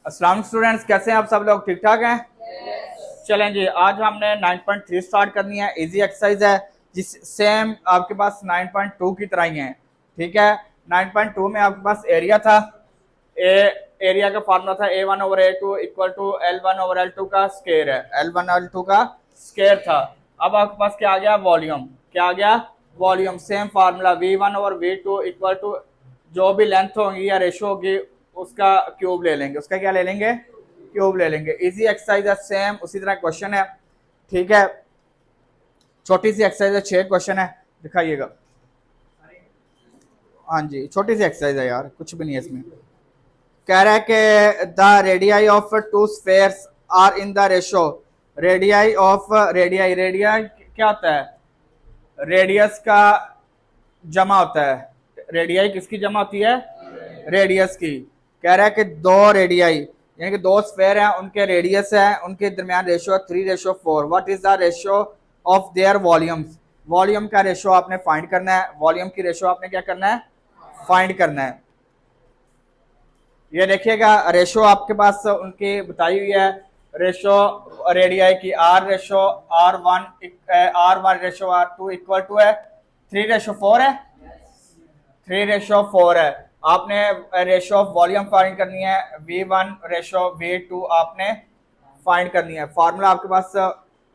अस्सलाम स्टूडेंट्स, कैसे हैं आप सब लोग? ठीक ठाक हैं? चलें जी, आज हमने 9.3 स्टार्ट करनी है। इजी एक्सरसाइज है, जिस सेम आपके पास 9.2 की तरह ही है। ठीक है, 9.2 में आपके पास एरिया था। एरिया का फार्मूला था A1/A2 इक्वल टू L1/L2 का स्केयर है। L1/L2 का स्केयर था। अब आपके पास क्या आ गया? वॉल्यूम। क्या आ गया? Volume. Same formula V1/V2 equal to जो भी लेंथ होगी या रेशो होगी उसका क्यूब ले लेंगे। उसका क्या ले लेंगे? क्यूब ले लेंगे। इजी एक्सरसाइज है, सेम उसी तरह क्वेश्चन है। ठीक है, छोटी सी एक्सरसाइज है, 6 क्वेश्चन है, दिखाइएगा। हाँ जी, छोटी सी एक्सरसाइज है यार, कुछ भी नहीं है इसमें। कह रहा है कि the radii of two spheres are in the ratio. Radii of radii क्या होता है? रेडियस का जमा होता है। रेडियाई किसकी जमा होती है? रेडियस की। कह रहा है कि दो रेडियाई यानी कि दो स्फेयर हैं, उनके रेडियस है, उनके दरमियान ratio 3:4। What is the ratio of their volumes? Volume का रेशो आपने फाइंड करना है। वॉल्यूम की रेशो आपने क्या करना है? फाइंड करना है। ये देखिएगा, रेशो आपके पास उनकी बताई हुई है। रेशो रेडियाई की R1 ratio R2 equal to है 3:4 है। 3:4 है। आपने रेशो ऑफ वॉल्यूम फाइंड करनी है। V1/V2 आपने फाइंड करनी है। फार्मूला आपके पास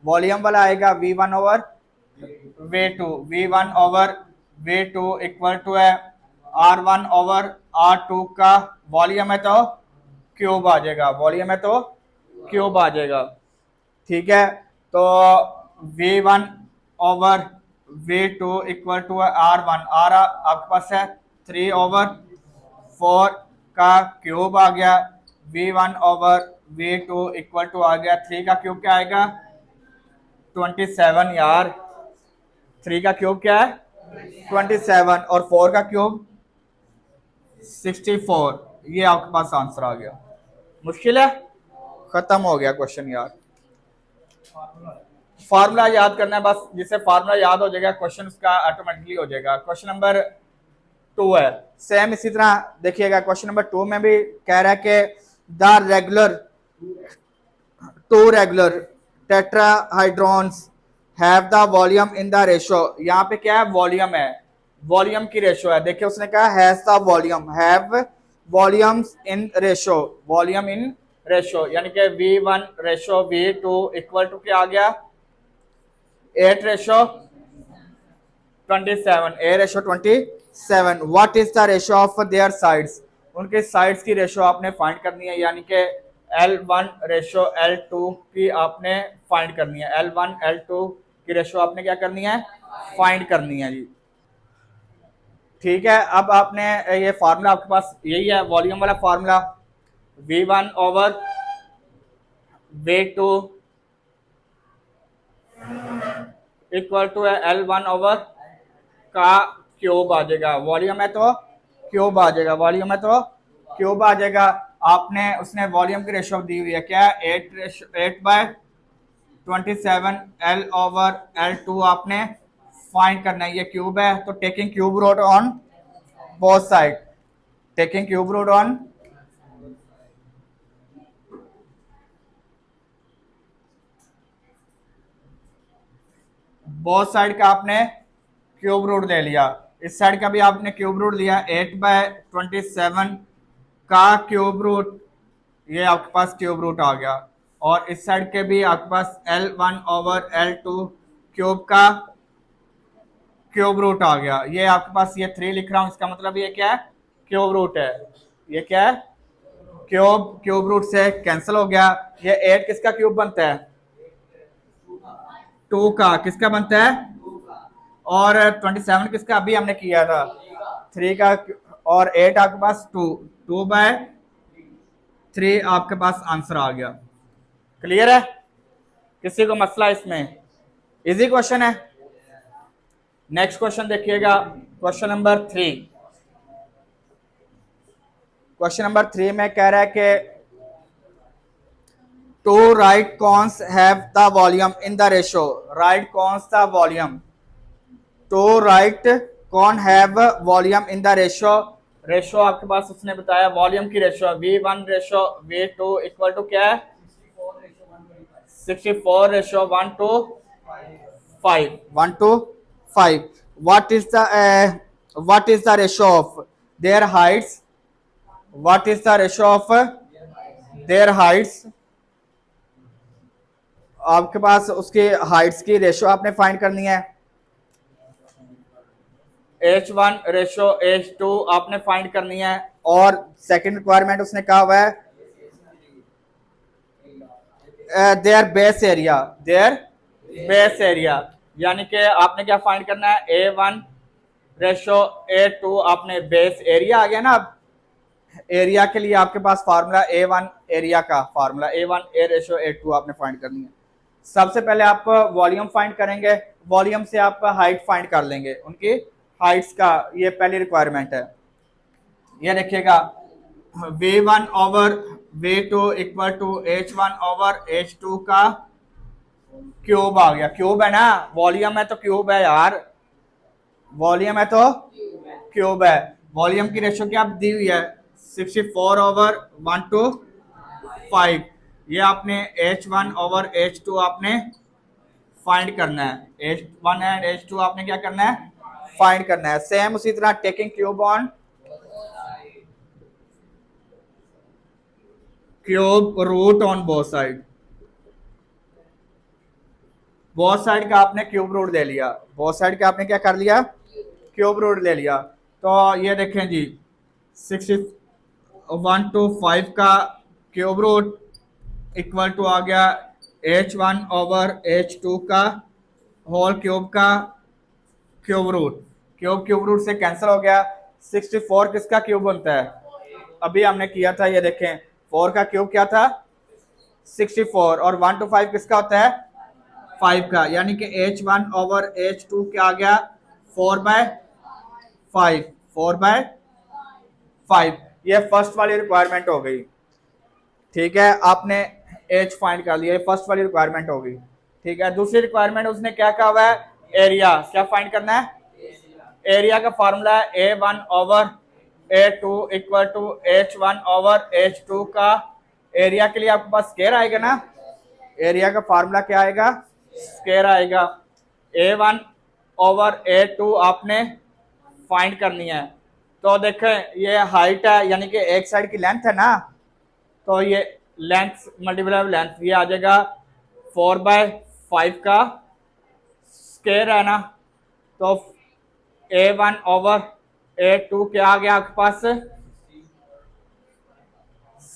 वॉल्यूम वाला आएगा V1/V2। V1/V2 इक्वल टू है R1/R2 का वॉल्यूम है तो क्यूब आ जाएगा। वॉल्यूम है तो क्यूब आ जाएगा। ठीक है, तो V1/V2 equal to R1। R आपके पास है 3/4 का क्यूब आ गया। V1/V2 इक्वल टू आ गया 3 का क्यूब क्या आएगा? 27 यार। 3 का क्यूब क्या है? 27 और 4 का क्यूब 64। ये आपके पास आंसर आ गया। मुश्किल है? खत्म हो गया क्वेश्चन यार। फार्मूला याद करना है बस, जिससे फार्मूला याद हो जाएगा क्वेश्चन उसका ऑटोमेटिकली हो जाएगा। क्वेश्चन नंबर 2 है, सेम इसी तरह देखिएगा। क्वेश्चन नंबर 2 में भी कह रहा है कि the regular two regular tetrahedrons have the volume in the ratio. यहाँ पे क्या है? वॉल्यूम है, वॉल्यूम की रेशो है। देखिए उसने कहा has the volume, have volumes in ratio, volume in ratio, यानी कि V1/V2 इक्वल टू क्या आ गया? 8:27। A:27। What is the ratio of their sides? उनके साइड्स की रेशो आपने फाइंड करनी है, यानी कि L1/L2 की आपने फाइंड करनी है। L1/L2 की रेशो आपने क्या करनी है? फाइंड करनी है जी। ठीक है, अब आपने ये फार्मूला आपके पास यही है, वॉल्यूम वाला फार्मूला। V1/V2 इक्वल टू है L1 का क्यूब आ जाएगा। वॉल्यूम है तो क्यूब आ जाएगा। वॉल्यूम है तो क्यूब आ जाएगा। आपने उसने वॉल्यूम की रेशो दी हुई है क्या? 8/27 L/L2 आपने फाइंड करना है। ये क्यूब है तो taking cube root on both side, taking cube root on both side का आपने क्यूब रूट ले लिया। इस साइड का भी आपने क्यूब रूट लिया। 8/27 का क्यूब रूट, ये आपके पास क्यूब रूट आ गया। और इस साइड के भी आपके पास L1/L2 क्यूब का क्यूब रूट आ गया। ये आपके पास ये 3 लिख रहा हूं, इसका मतलब ये क्या है? क्यूब रूट है। ये क्या है? क्यूब रूट से कैंसिल हो गया। ये 8 किसका क्यूब बनता है? 2 का। किसका बनता है? और 27 किसका? अभी हमने किया था 3 का। और 8 आपके पास 2/3 आपके पास आंसर आ गया। क्लियर है? किसी को मसला इसमें? इजी क्वेश्चन है। नेक्स्ट क्वेश्चन देखिएगा, क्वेश्चन नंबर 3। क्वेश्चन नंबर 3 में कह रहा है कि two right cones have the volume in the ratio. Right cones the volume, two right cone have volume in the ratio ratio आपके पास उसने बताया वॉल्यूम की ratio V1 ratio V2 equal to क्या है 64 ratio 1 to 5 1 to 5 what is the ratio of their heights what is the ratio of their heights आपके पास उसके Heights की रेशो आपने फाइंड करनी है H1 रेशो H2 आपने फाइंड करनी है और सेकंड रिक्वायरमेंट उसने कहा हुआ है देयर बेस एरिया यानी कि आपने क्या फाइंड करना है A1 रेशो A2 आपने बेस एरिया आ गया ना अब एरिया के लिए आपके पास फार्मूला A1 एरिया का formula A1 A ratio A2 आपने फाइंड करनी है सबसे पहले आप वॉल्यूम फाइंड करेंगे वॉल्यूम से आप हाइट फाइंड कर लेंगे उनकी हाइट्स का ये पहली रिक्वायरमेंट है ये देखिएगा V1 over V2 equal to H1 over H2 का क्यूब आ गया क्यूब है ना वॉल्यूम है तो क्यूब है यार वॉल्यूम है तो क्यूब है वॉल्यूम की रेशो क्या दी हुई है 64 ओवर 1 to 5 ये आपने H1 ओवर H2 आपने फाइंड करना है H1 एंड H2 आपने क्या करना है फाइंड करना है सेम उसी तरह taking cube on cube root on both side का आपने क्यूब रूट ले लिया बोथ साइड का आपने क्या कर लिया क्यूब रूट ले लिया तो ये देखें जी 61 to 5 का क्यूब रूट इक्वल टू आ गया H1 ओवर H2 का होल क्यूब का क्यूब रूट से कैंसिल हो गया 64 किसका क्यूब बनता है अभी हमने किया था ये देखें 4 का क्यूब क्या था 64 और 1 to 5 किसका होता है 5 का यानी कि H1 ओवर H2 क्या आ गया 4/5 ये फर्स्ट वाली रिक्वायरमेंट हो गई ठीक है आपने H फाइंड कर लिया फर्स्ट वाली रिक्वायरमेंट हो गई ठीक है दूसरी रिक्वायरमेंट उसने क्या कहा हुआ है एरिया क्या फाइंड करना है एरिया का फार्मूला है A1 over A2 equal to H1 over H2 का एरिया के लिए आपके पास स्क्वायर आएगा ना एरिया का फार्मूला क्या आएगा स्क्वायर आएगा A1 ओवर A2 आपने फाइंड करनी है तो देखें ये हाइट है यानी कि एक साइड की लेंथ है ना तो ये लेंथ मल्टीप्लाई लेंथ ये आ जाएगा 4/5 का स्क्वायर है ना तो A1 ओवर A2 क्या आ गया आपके पास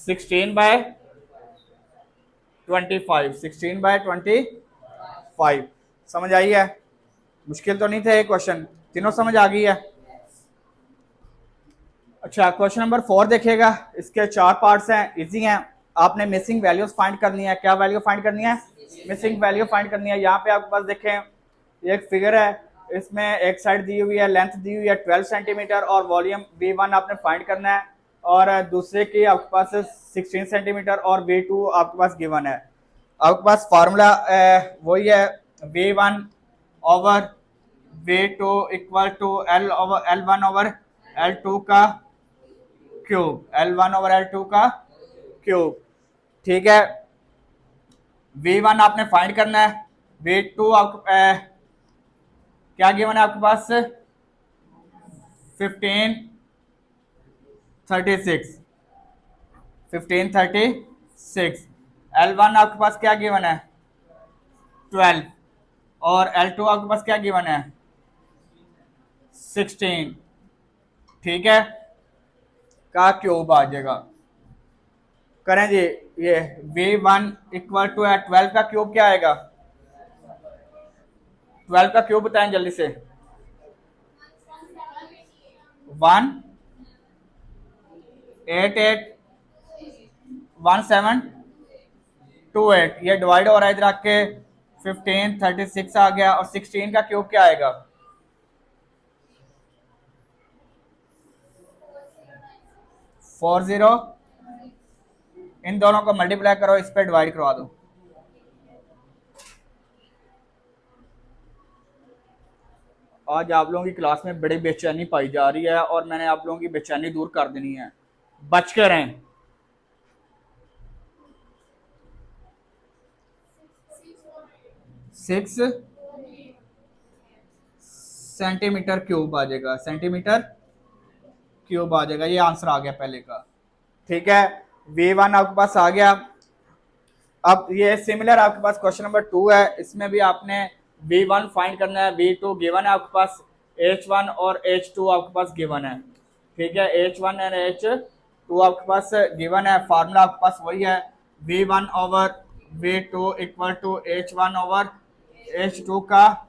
16/25 समझ आई है मुश्किल तो नहीं था ये क्वेश्चन तीनों समझ आ गई है अच्छा क्वेश्चन नंबर 4 देखिएगा इसके 4 पार्ट्स हैं इजी हैं आपने मिसिंग वैल्यूज फाइंड करनी है क्या वैल्यू फाइंड करनी है मिसिंग वैल्यू फाइंड करनी है यहाँ पे आपके पास देखें एक फिगर है इसमें एक साइड दी हुई है लेंथ दी हुई है 12 सेंटीमीटर और वॉल्यूम V1 आपने फाइंड करना है और दूसरे की आपके पास 16 सेंटीमीटर और V2 आपके पास गिवन है आपके पास फार्मूला वही है V1 over V2 equal to L1 over L2 का क्यूब L1 ओवर L2 का क्यूब ठीक है V1 आपने फाइंड करना है V2 आप क्या गिवन है आपके पास 1536 L1 आपके पास क्या गिवन है 12 और L2 आपके पास क्या गिवन है 16 ठीक है का क्यूब आ जाएगा करें जी ये V1 इक्वल टू 12 का क्यूब क्या आएगा 12 का क्यूब बताएं जल्दी से 1881728 ये डिवाइड हो रहा है इधर आके 1536 आ गया और 16 का क्यूब क्या आएगा 40 इन दोनों को मल्टीप्लाई करो इस पे डिवाइड करवा दो आज आप लोगों की क्लास में बड़ी बेचैनी पाई जा रही है और मैंने आप लोगों की बेचैनी दूर कर देनी है। बच के रहें। 6 सेंटीमीटर क्यूब आ जाएगा, सेंटीमीटर क्यूब आ जाएगा। ये आंसर आ गया पहले का। ठीक है, V1 आपके पास आ गया। अब ये सिमिलर आपके पास क्वेश्चन नंबर 2 है, इसमें भी आपने V1 फाइंड करना है, V2 गिवन है आपके पास, H1 और H2 आपके पास गिवन है। ठीक है, H1 और H2 आपके पास गिवन है। फार्मूला आपके पास वही है, V1 over V2 equal to H1 over H2 का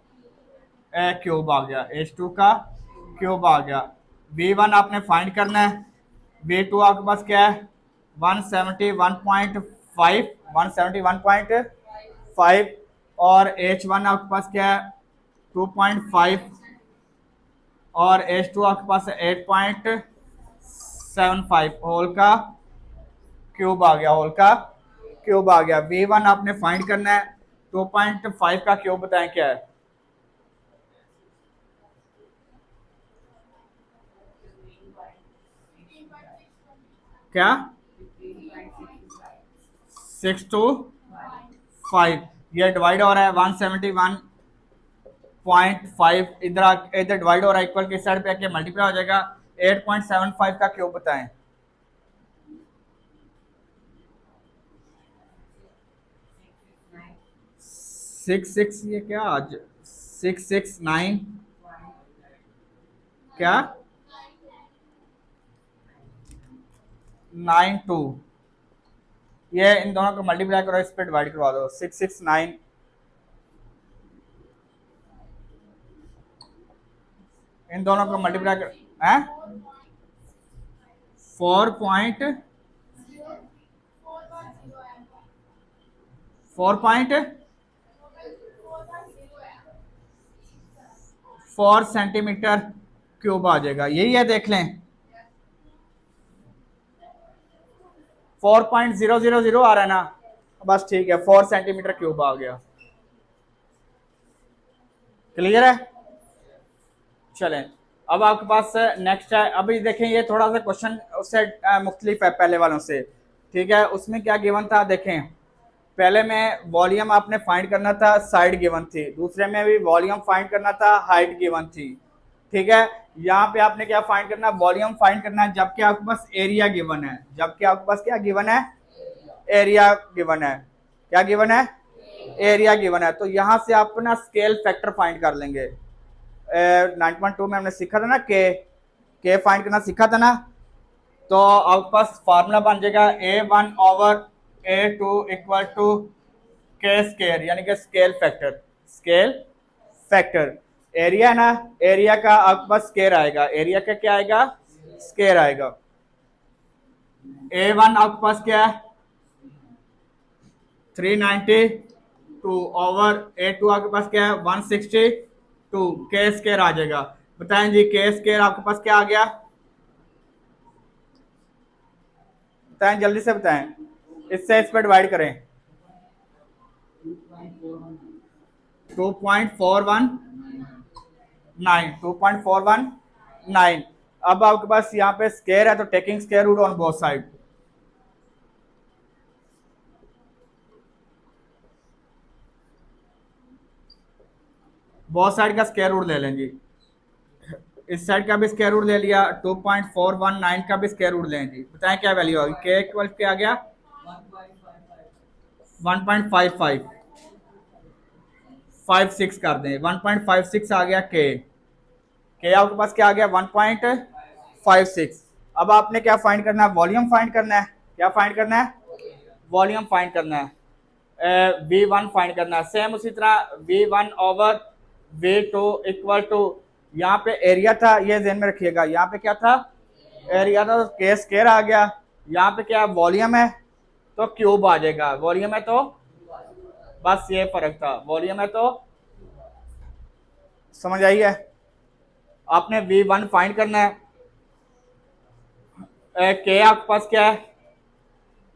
क्यूब आ गया, H2 का क्यूब आ गया। V1 आपने फाइंड करना है, V2 आपके पास क्या है 171.5, 171.5 और H1 आपके पास क्या है 2.5 और H2 आपके पास 8.75 होल का क्यूब आ गया, होल का क्यूब आ गया। V1 आपने फाइंड करना है, 2.5 का क्यूब बताएं क्या है। क्या 6 to 5, ये डिवाइड हो रहा है 171.5 इधर इधर डिवाइड हो रहा है, इक्वल के साइड पे आके मल्टीप्लाई हो जाएगा। 8.75 का क्यूब बताएं। 6 ये क्या आज 669 क्या 92, ये इन दोनों को मल्टीप्लाई करो, इस पे डिवाइड करवा दो। 669 इन दोनों को मल्टीप्लाई कर 4 सेंटीमीटर क्यूब आ जाएगा, यही है देख लें। 4.000 आ रहा है ना, बस ठीक है, 4 सेंटीमीटर क्यूब आ गया। क्लियर है। चलें, अब आपके पास नेक्स्ट है। अभी देखें ये थोड़ा सा क्वेश्चन उससे मुख्तलिफ है पहले वालों से। ठीक है, उसमें क्या गिवन था देखें। पहले में वॉल्यूम आपने फाइंड करना था, साइड गिवन थी। दूसरे में भी वॉल्यूम फाइंड करना था, हाइट गिवन थी। ठीक है, यहाँ पे आपने क्या फाइंड करना है, वॉल्यूम फाइंड करना है, जबकि आपके पास एरिया गिवन है। जबकि आपके पास क्या गिवन है, एरिया गिवन है। क्या गिवन है, एरिया गिवन है। तो यहाँ से आप ना स्केल फैक्टर फाइंड कर लेंगे। 9.2 में हमने सीखा था ना, के फाइंड करना सीखा था ना। तो आपके पास फार्मूला बन जाएगा A1 over A2 equal to K square, यानी कि scale factor. Scale factor area है ना, एरिया का आपके पास स्केयर आएगा, एरिया का क्या आएगा, स्केयर आएगा। A1 आपके पास क्या है 392 ओवर A2 आपके पास क्या है 162, के स्केयर आ जाएगा। बताएं जी, के स्केयर आपके पास क्या आ गया, बताएं जल्दी से बताएं, इससे इस पर डिवाइड करें। 2.419। अब आपके पास यहाँ पे स्केयर है तो taking square root on both side. Both side का स्केयर रूट ले लें जी। इस साइड का भी स्केयर रूट ले लिया, 2.419 का भी स्केयर रूट लें जी। बताएं क्या वैल्यू होगी, के इक्वल क्या आ गया 1.55, 56 कर दें, 1.56 आ गया के आपके पास क्या आ गया 1.56। अब आपने क्या फाइंड करना है, वॉल्यूम फाइंड करना है। क्या फाइंड करना है, वॉल्यूम फाइंड करना है। V1 फाइंड करना है। सेम उसी तरह V1 over V2 equal to, यहाँ पे एरिया था, ये ध्यान में रखिएगा, यहाँ पे क्या था, एरिया था, तो के स्केयर आ गया। यहाँ पे क्या वॉल्यूम है तो क्यूब आ जाएगा, वॉल्यूम है तो, बस ये फर्क था, वॉल्यूम है तो। समझ आई है। आपने V1 फाइंड करना है, के आपके पास क्या है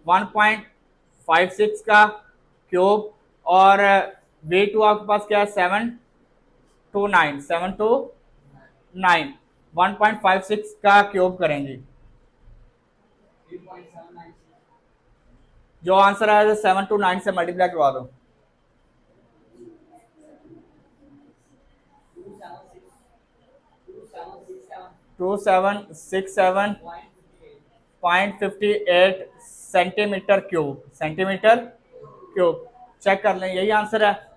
1.56 का क्यूब और V2 आपके पास क्या है 729 9 1.56 का क्यूब करेंगे। जो आंसर है 7 to 9 से मल्टीप्लाई करवा दो। 2767.58 centimetre cube. Centimetre cube check कर लें, यही आंसर है।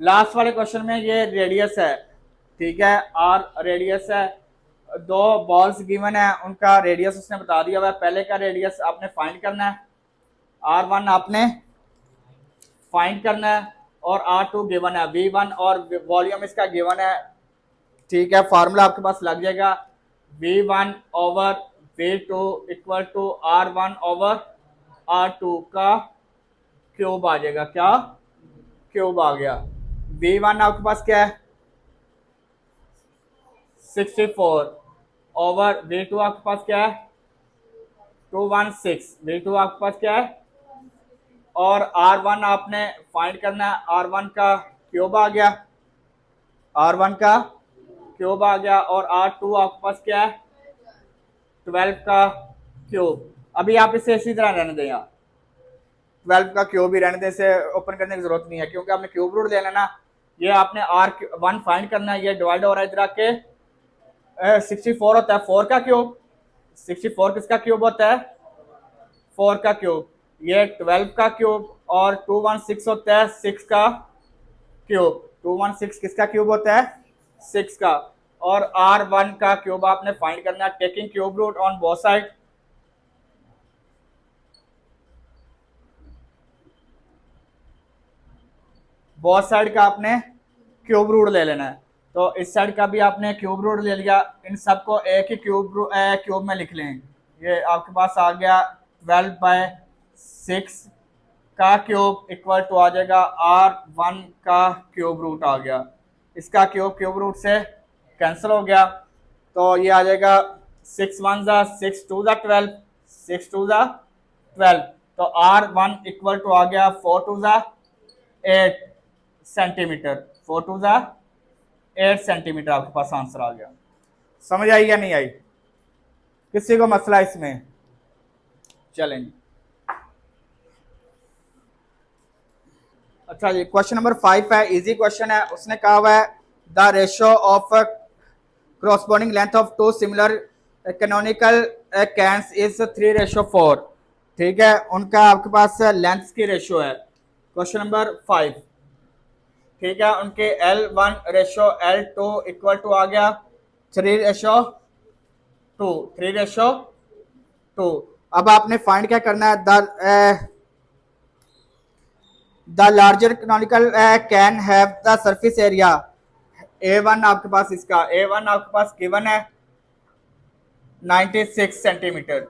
लास्ट वाले क्वेश्चन में ये रेडियस है, ठीक है, आर रेडियस है। दो बॉल्स गिवन है, उनका रेडियस उसने बता दिया हुआ है। पहले का रेडियस आपने फाइंड करना है, R1 आपने फाइंड करना है, और R2 गिवन है, V1 और वॉल्यूम इसका गिवन है, ठीक है। फार्मूला आपके पास लग जाएगा, V1 over V2 equal to R1 over R2 का क्यूब आ जाएगा। क्या क्यूब आ गया। V1 आपके पास क्या है 64 ओवर V2 आपके पास क्या है 216। V2 आपके पास क्या है, और R1 आपने फाइंड करना है, R1 का क्यूब आ गया, R1 का क्यूब आ गया, और R2 आपके पास क्या है 12 का क्यूब। अभी आप इसे इसी तरह रहने दें, यार 12 का क्यूब ही रहने दें, इसे ओपन करने की जरूरत नहीं है, क्योंकि आपने क्यूब रूट लेना ना। ये आपने R1 फाइंड करना है, ये डिवाइड हो रहा है इधर आके 64 होता है 4 का क्यूब। 64 किसका क्यूब होता है 4 का क्यूब। ये 12 का क्यूब, और 216 होता है 6 का क्यूब। 216 किसका क्यूब होता है 6 का, और R1 का क्यूब आपने फाइंड करना है, taking cube root on both side. Both side का आपने क्यूब रूट ले लेना है, तो इस साइड का भी आपने क्यूब रूट ले लिया। इन सबको एक ही क्यूब में लिख लें। ये आपके पास आ गया 12/6 का क्यूब इक्वल टू आ जाएगा R1 का क्यूब रूट आ गया। इसका क्यूब रूट से कैंसिल हो गया, तो ये आ जाएगा 6 1 6 2 12, 6 2 12। तो R1 इक्वल टू आ गया 4 2 8 सेंटीमीटर। 4 2 8 सेंटीमीटर आपके पास आंसर आ गया। समझ आई या नहीं आई, किसी को मसला इसमें? चलेंगे, अच्छा जी, क्वेश्चन नंबर 5 है, इजी क्वेश्चन है। उसने कहा हुआ है the ratio of corresponding length of two similar canonical cans is 3:4। ठीक है, उनका आपके पास लेंथ की रेशियो है। क्वेश्चन नंबर 5, ठीक है, उनके L1 ratio L2 equal to आ गया 3:2। 3:2। अब आपने फाइंड क्या करना है, the larger canonical can have the surface area A1 आपके पास, इसका A1 आपके पास गिवन है 96 सेंटीमीटर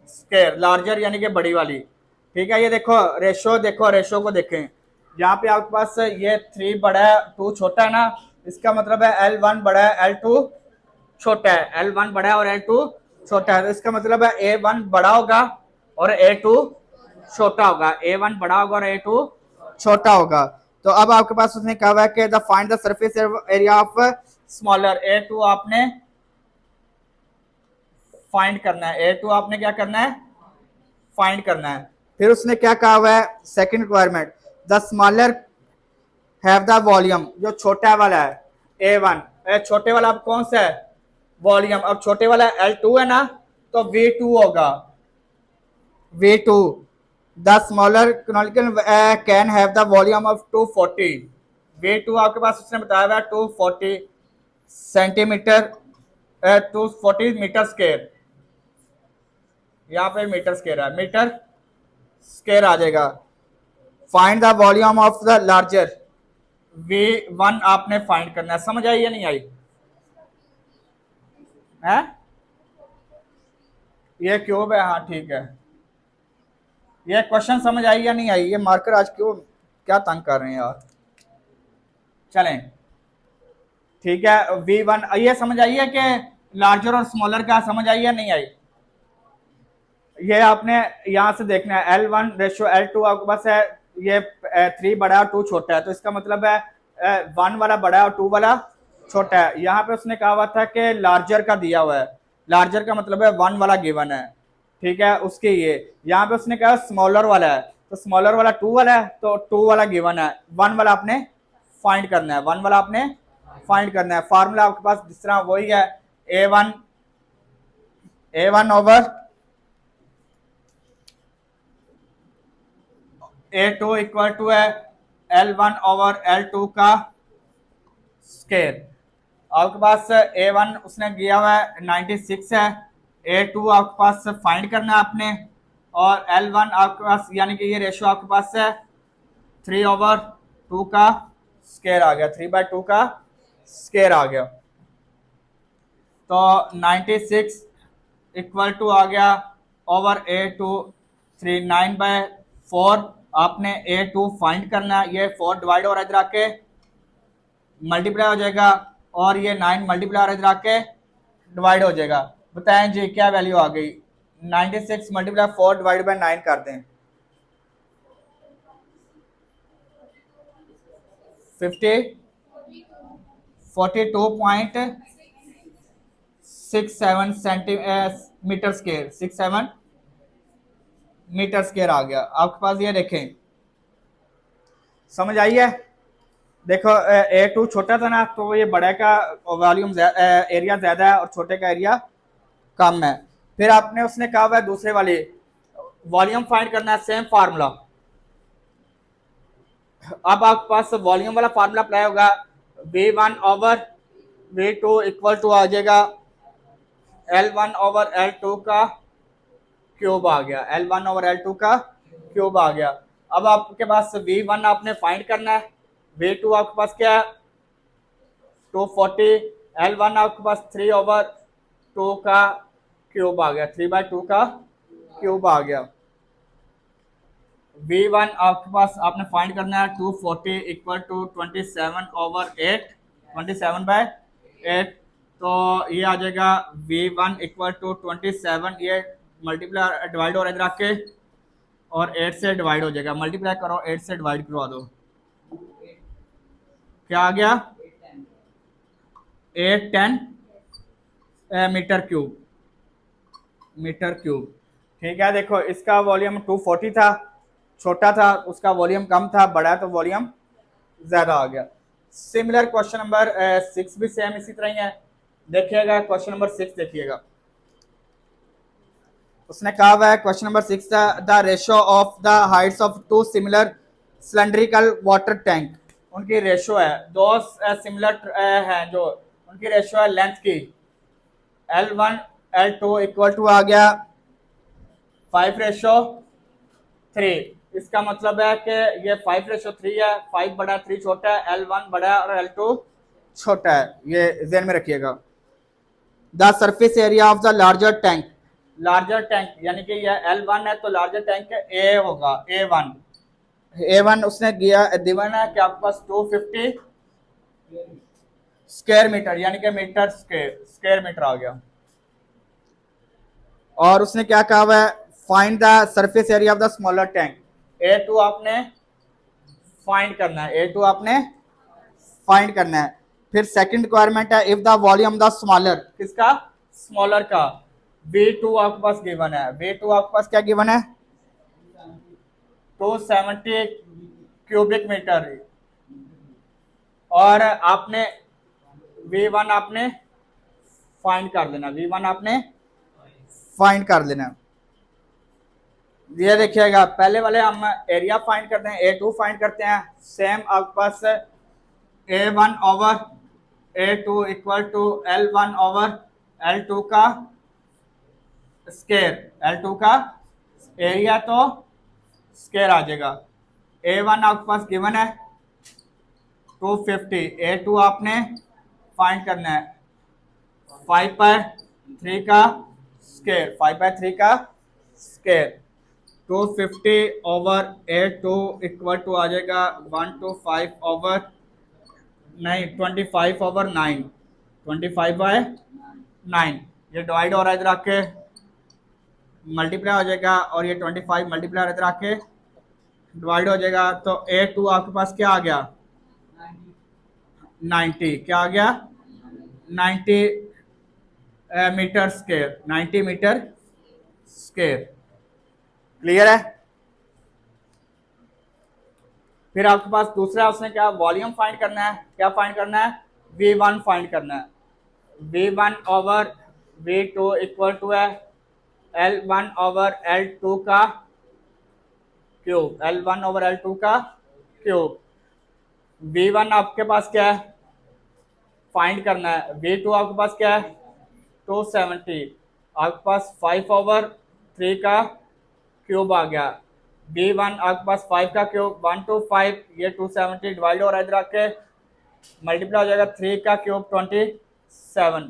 स्क्वायर, लार्जर यानी कि बड़ी वाली। ठीक है, ये देखो रेशो, देखो रेशो को देखें, यहाँ पे आपके पास ये 3 बड़ा है 2 छोटा है ना, इसका मतलब है L1 बड़ा है L2 छोटा है। L1 बड़ा है और L2 छोटा है, तो इसका मतलब है A1 बड़ा होगा और A2 छोटा होगा। A1 बड़ा होगा और A2 छोटा होगा। तो अब आपके पास उसने कहा हुआ है कि the find the surface area of smaller. A2 आपने फाइंड करना है, A2 आपने क्या करना है फाइंड करना है। फिर उसने क्या कहा हुआ है second requirement, the smaller have the volume, जो छोटा वाला है A1, छोटे वाला अब कौन सा है वॉल्यूम, अब छोटे वाला L2 है ना, तो V2 होगा V2। The smaller canonical can have the volume of 240। V2 आपके पास उसने बताया हुआ 240 सेंटीमीटर 240 मीटर स्क्वायर, यहाँ पे मीटर स्क्वायर है, मीटर स्क्वायर आ जाएगा। Find the volume of the larger, V1 आपने फाइंड करना है। समझ आई या नहीं आई है? ये क्यूब है, हाँ ठीक है। ये क्वेश्चन समझ आई या नहीं आई? ये मार्कर आज क्यों क्या तंग कर रहे हैं यार। चलें, ठीक है, V1 ये समझ आई है कि लार्जर और स्मॉलर का समझ आई या नहीं आई? ये आपने यहां से देखना है L1 रेशियो L2 आपके पास है, ये 3 बड़ा और 2 छोटा है, तो इसका मतलब है 1 वाला बड़ा और 2 वाला छोटा है। यहाँ पे उसने कहा हुआ था कि लार्जर का दिया हुआ है, लार्जर का मतलब है 1 वाला गिवन है, ठीक है, उसके ये यहाँ पे उसने कहा स्मॉलर वाला है, तो स्मॉलर वाला 2 वाला है, तो 2 वाला गिवन है, 1 वाला आपने फाइंड करना है, 1 वाला आपने फाइंड करना है। फार्मूला आपके पास जिस तरह वही है, A one over A2 equal to है L1 ओवर L2 का स्केयर। आपके पास A1 उसने दिया हुआ है 96 है, A2 आपके पास फाइंड करना है आपने, और L1 आपके पास यानी कि ये रेशो आपके पास है 3/2 का स्केयर आ गया, 3/2 का स्केयर आ गया। तो 96 इक्वल टू आ गया ओवर A2 39/4। आपने A2 फाइंड करना है, ये 4 डिवाइड हो रहा है इधर आके मल्टीप्लाई हो जाएगा, और ये 9 मल्टीप्लाई हो रहा है इधर आके डिवाइड हो जाएगा। बताएं जी क्या वैल्यू आ गई, 96 मल्टीप्लाई 4 डिवाइड बाई 9 कर दें, 42.67 सेंटीमीटर स्केयर, 67 मीटर स्केयर आ गया आपके पास। ये देखें, समझ आई है? देखो A2 छोटा था ना, तो ये बड़े का वॉल्यूम एरिया ज्यादा है और छोटे का एरिया कम है। फिर आपने उसने कहा हुआ है दूसरे वाले वॉल्यूम फाइंड करना है, सेम फार्मूला। अब आपके पास वॉल्यूम वाला फार्मूला अप्लाई होगा, V1 over V2 equal to आ जाएगा L1 ओवर L2 का क्यूब आ गया, L1 ओवर L2 का क्यूब आ गया। अब आपके पास V1 आपने फाइंड करना है, V2 आपके पास क्या है 240, L1 आपके पास 3/2 का क्यूब आ गया, 3/2 का क्यूब आ गया। V1 आपके पास आपने फाइंड करना है 240 इक्वल टू 27/8, 27/8। तो ये आ जाएगा V1 इक्वल टू 27, ये मल्टीप्लाई डिवाइड हो रहा है इधर आके, और 8 से डिवाइड हो जाएगा, मल्टीप्लाई करो 8 से डिवाइड करवा दो, क्या आ गया 810 मीटर क्यूब, मीटर क्यूब। ठीक है, देखो इसका वॉल्यूम 240 था, छोटा था उसका वॉल्यूम कम था, बड़ा तो वॉल्यूम ज्यादा आ गया। सिमिलर क्वेश्चन नंबर 6 भी सेम इसी तरह ही है। देखिएगा क्वेश्चन नंबर 6 देखिएगा, उसने कहा हुआ है question number 6 the ratio of the Heights of 2 similar cylindrical water tank. उनकी रेशियो है, दो सिमिलर हैं जो, उनकी रेशियो है लेंथ की, L1 L2 इक्वल टू आ गया 5:3। इसका मतलब है कि ये 5:3 है, 5 बड़ा 3 छोटा है, L1 बड़ा है और L2 छोटा है, ये ध्यान में रखिएगा। The surface area of the larger tank, larger tank यानी कि ये L1 है तो लार्जर टैंक A होगा, A1 उसने दिया है कि आपके पास 250 स्क्वायर मीटर यानी कि मीटर स्क्वायर मीटर आ गया। और उसने क्या कहा हुआ है find the surface area of the smaller tank, A2 आपने फाइंड करना है, A2 आपने फाइंड करना है। फिर सेकंड रिक्वायरमेंट है if the volume the smaller, किसका स्मॉलर का, V2 आपके पास गिवन है, V2 आपके पास क्या गिवन है 270 क्यूबिक मीटर, और आपने V1 आपने फाइंड कर लेना, V1 आपने फाइंड कर लेना। ये देखिएगा पहले वाले हम एरिया फाइंड करते हैं, A2 फाइंड करते हैं, सेम आपके पास A1 over A2 equal to L1 over L2 का स्केयर, L2 का एरिया तो स्केयर आ जाएगा। A1 आपके पास गिवन है 250, A2 आपने फाइंड करना है 5/3 का स्केयर, 5/3 का square, 250 over A2 equal to आ जाएगा 125 ओवर नहीं 25/9, 25/9। ये डिवाइड हो रहा है इधर आके मल्टीप्लाई हो जाएगा, और ये 25 मल्टीप्लाई इधर आके डिवाइड हो जाएगा। तो A2 आपके पास क्या आ गया 90, क्या आ गया 90 metre square, 90 metre square. Clear है। फिर आपके पास दूसरा उसने क्या वॉल्यूम फाइंड करना है, क्या फाइंड करना है, V1 फाइंड करना है। V1 over V2 equal to है L1 ओवर L2 का क्यूब, L1 ओवर L2 का क्यूब। V1 आपके पास क्या है फाइंड करना है, V2 आपके पास क्या है 270, आपके पास 5 ओवर 3 का क्यूब आ गया। V1 आपके पास 5 का क्यूब 1 to 5, ये 270 डिवाइड हो रहा है इधर आके, मल्टीप्लाई हो जाएगा 3 का क्यूब 27,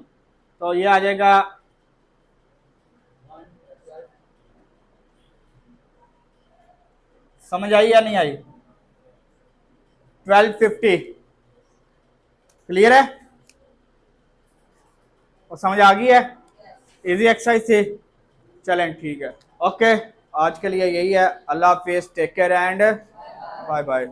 तो ये आ जाएगा समझ आई या नहीं आई 1250। क्लियर है और समझ आ गई है, इजी एक्सरसाइज थी। चलें ठीक है, ओके आज के लिए यही है। अल्लाह हाफिज, take care and bye bye.